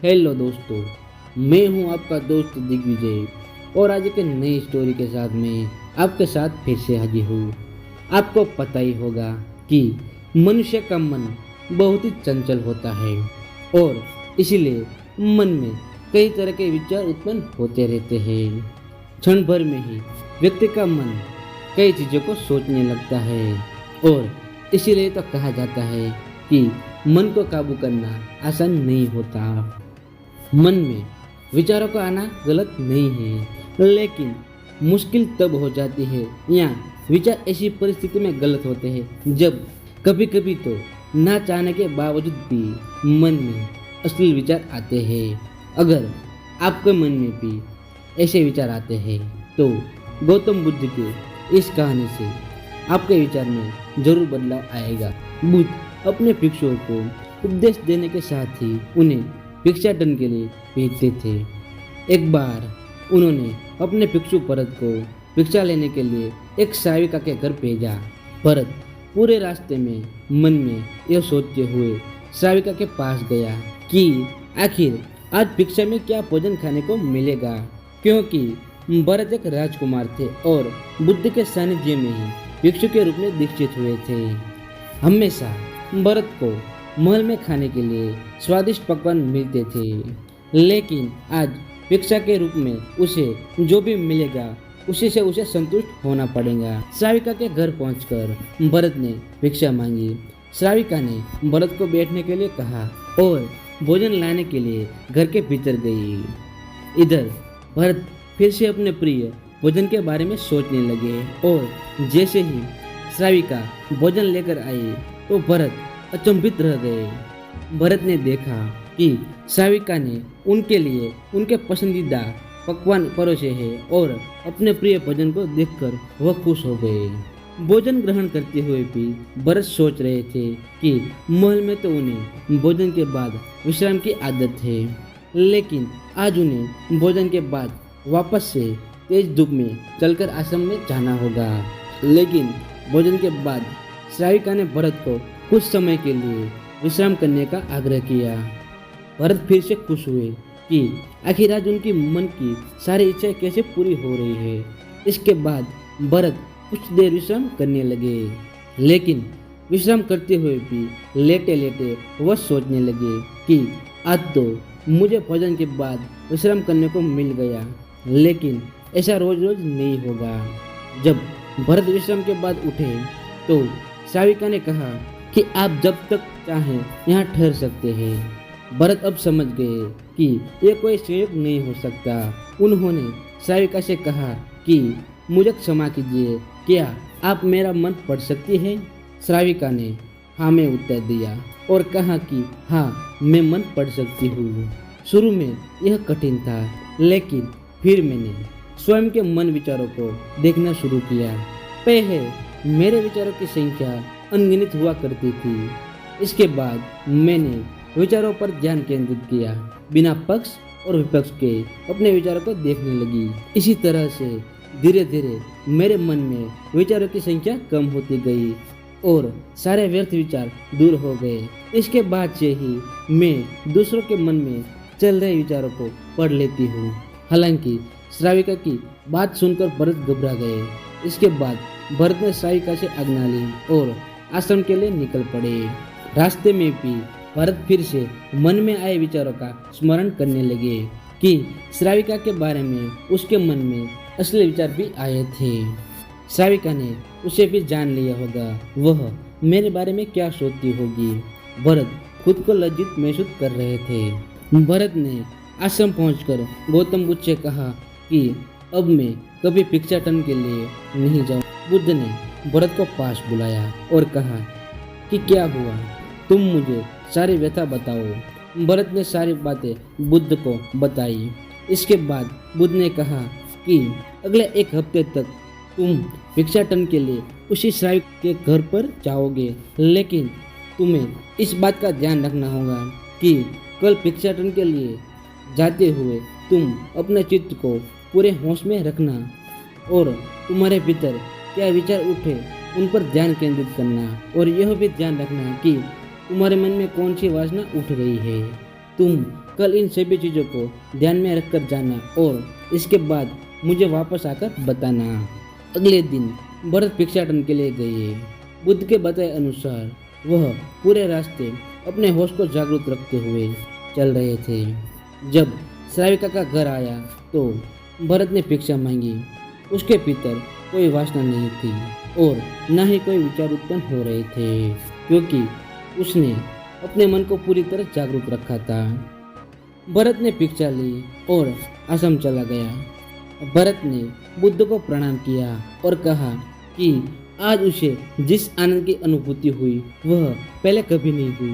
Hello दोस्तों, मैं हूं आपका दोस्त दिग्विजय और आज एक नई स्टोरी के साथ मैं आपके साथ फिर से हाजिर हूँ। आपको पता ही होगा कि मनुष्य का मन बहुत ही चंचल होता है और इसीलिए मन में कई तरह के विचार उत्पन्न होते रहते हैं। क्षण भर में ही व्यक्ति का मन कई चीज़ों को सोचने लगता है और इसीलिए तो कहा जाता है कि मन को काबू करना आसान नहीं होता। मन में विचारों का आना गलत नहीं है, लेकिन मुश्किल तब हो जाती है या विचार ऐसी परिस्थिति में गलत होते हैं जब कभी कभी तो ना चाहने के बावजूद भी मन में अश्लील विचार आते हैं। अगर आपके मन में भी ऐसे विचार आते हैं तो गौतम बुद्ध के इस कहानी से आपके विचार में जरूर बदलाव आएगा। बुद्ध अपने भिक्षुओं को उपदेश देने के साथ ही उन्हें भिक्षाटन के लिए भेजते थे। एक बार उन्होंने अपने भिक्षु भरत को भिक्षा लेने के लिए एक श्राविका के घर भेजा। भरत पूरे रास्ते में मन में यह सोचते हुए श्राविका के पास गया कि आखिर आज भिक्षा में क्या भोजन खाने को मिलेगा, क्योंकि भरत एक राजकुमार थे और बुद्ध के सानिध्य में ही भिक्षु के रूप में दीक्षित हुए थे। हमेशा भरत को महल में खाने के लिए स्वादिष्ट पकवान मिलते थे, लेकिन आज भिक्षा के रूप में उसे जो भी मिलेगा उसी से उसे संतुष्ट होना पड़ेगा। श्राविका के घर पहुंचकर भरत ने भिक्षा मांगी। श्राविका ने भरत को बैठने के लिए कहा और भोजन लाने के लिए घर के भीतर गई। इधर भरत फिर से अपने प्रिय भोजन के बारे में सोचने लगे और जैसे ही श्राविका भोजन लेकर आई तो भरत अचंभित रह गए। भरत ने देखा कि श्राविका ने उनके लिए उनके पसंदीदा पकवान परोसे हैं और अपने प्रिय भोजन को देखकर वह खुश हो गए। भोजन ग्रहण करते हुए भी भरत सोच रहे थे कि महल में तो उन्हें भोजन के बाद विश्राम की आदत है, लेकिन आज उन्हें भोजन के बाद वापस से तेज धूप में चलकर आश्रम में जाना होगा। लेकिन भोजन के बाद श्राविका ने भरत को कुछ समय के लिए विश्राम करने का आग्रह किया। भरत फिर से खुश हुए कि आखिर आज उनकी मन की सारी इच्छाएं कैसे पूरी हो रही है। इसके बाद भरत कुछ देर विश्राम करने लगे, लेकिन विश्राम करते हुए भी लेटे लेटे वह सोचने लगे कि आज तो मुझे भोजन के बाद विश्राम करने को मिल गया, लेकिन ऐसा रोज रोज नहीं होगा। जब भरत विश्राम के बाद उठे तो श्राविका ने कहा कि आप जब तक चाहें यहाँ ठहर सकते हैं। भरत अब समझ गए कि यह कोई संयोग नहीं हो सकता। उन्होंने श्राविका से कहा कि मुझे क्षमा कीजिए, क्या आप मेरा मन पढ़ सकती हैं? श्राविका ने हाँ में उत्तर दिया और कहा कि हाँ, मैं मन पढ़ सकती हूँ। शुरू में यह कठिन था, लेकिन फिर मैंने स्वयं के मन विचारों को देखना शुरू किया। पहले मेरे विचारों की संख्या अनगिनत हुआ करती थी। इसके बाद मैंने विचारों पर ध्यान केंद्रित किया, बिना पक्ष और विपक्ष के अपने विचारों को देखने लगी। इसी तरह से धीरे धीरे मेरे मन में विचारों की संख्या कम होती गई और सारे व्यर्थ विचार दूर हो गए। इसके बाद से ही मैं दूसरों के मन में चल रहे विचारों को पढ़ लेती हूँ। हालांकि श्राविका की बात सुनकर भरत घबरा गए। इसके बाद भरत ने श्राविका से आज्ञा ली और आश्रम के लिए निकल पड़े। रास्ते में भी भरत फिर से मन में आए विचारों का स्मरण करने लगे कि श्राविका के बारे में उसके मन में असली विचार भी आए थे। श्राविका ने उसे भी जान लिया होगा, वह मेरे बारे में क्या सोचती होगी। भरत खुद को लज्जित महसूस कर रहे थे। भरत ने आश्रम पहुंचकर गौतम बुद्ध से कहा कि अब मैं कभी भिक्षाटन के लिए नहीं जाऊं। बुद्ध ने भरत को पास बुलाया और कहा कि क्या हुआ, तुम मुझे सारी व्यथा बताओ। भरत ने सारी बातें बुद्ध को बताई। इसके बाद बुद्ध ने कहा कि अगले एक हफ्ते तक तुम भिक्षाटन के लिए उसी श्राविक के घर पर जाओगे, लेकिन तुम्हें इस बात का ध्यान रखना होगा कि कल भिक्षाटन के लिए जाते हुए तुम अपने चित्त को पूरे होश में रखना और तुम्हारे भीतर क्या विचार उठे उन पर ध्यान केंद्रित करना, और यह भी ध्यान रखना कि तुम्हारे मन में कौन सी वासना उठ रही है। तुम कल इन सभी चीज़ों को ध्यान में रखकर जाना और इसके बाद मुझे वापस आकर बताना। अगले दिन भरत भिक्षाटन के लिए गए। बुद्ध के बताए अनुसार वह पूरे रास्ते अपने होश को जागरूक रखते हुए चल रहे थे। जब श्राविका का घर आया तो भरत ने भिक्षा मांगी। उसके भीतर कोई वासना नहीं थी और न ही कोई विचार उत्पन्न हो रहे थे, क्योंकि उसने अपने मन को पूरी तरह जागरूक रखा था। भरत ने भिक्षा ली और आश्रम चला गया। भरत ने बुद्ध को प्रणाम किया और कहा कि आज उसे जिस आनंद की अनुभूति हुई वह पहले कभी नहीं हुई।